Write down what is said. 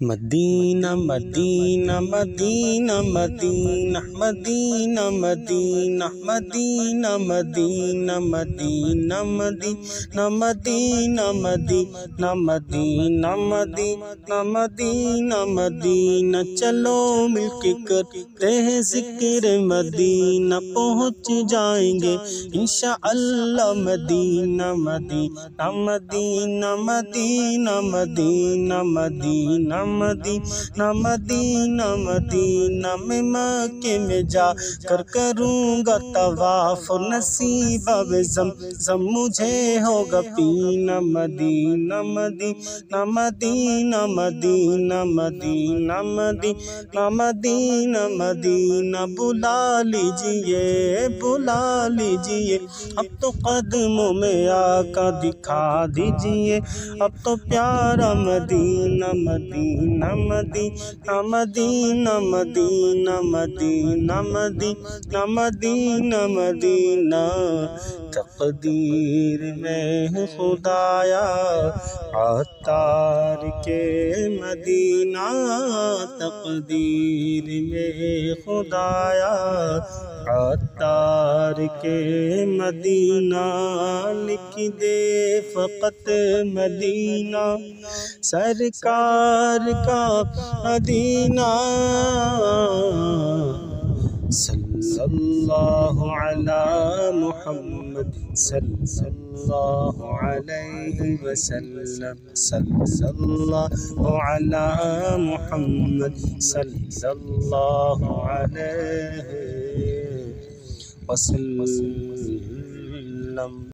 مدینہ مدینہ مدینہ مدینہ مدینہ مدینہ مدینہ مدینہ مدینہ مدینہ مدینہ مدینہ مدینہ مدینہ مدینہ مدینہ چلو مل کے کرتے ہیں ذکر مدینہ، پہنچ جائیں گے انشاءاللہ مدینہ مدینہ مدینہ مدینہ مدینہ مدینہ مدینہ مدینہ مدینہ میں مکے میں جا کر کروں گا طواف، نصیب اب زمزم مجھے ہوگا پینا، مدینہ مدینہ مدینہ مدینہ مدینہ مدینہ مدینہ مدینہ بلا لیجئے اب تو قدموں میں آقا دکھا دیجئے، اب تو پیارا مدینہ مدینہ مدینہ مدینہ مدینہ مدینہ مدینہ مدینہ مدینہ تقدیر میں خدایا عطار کے مدینہ، تقدیر میں خدایا عطار کے مدینہ، لکھ دے فقط مدینہ سرکار کا مدینہ، صلی اللہ علی محمد صلی اللہ علیہ وسلم، صلی اللہ علی محمد صلی اللہ علیہ وسلم۔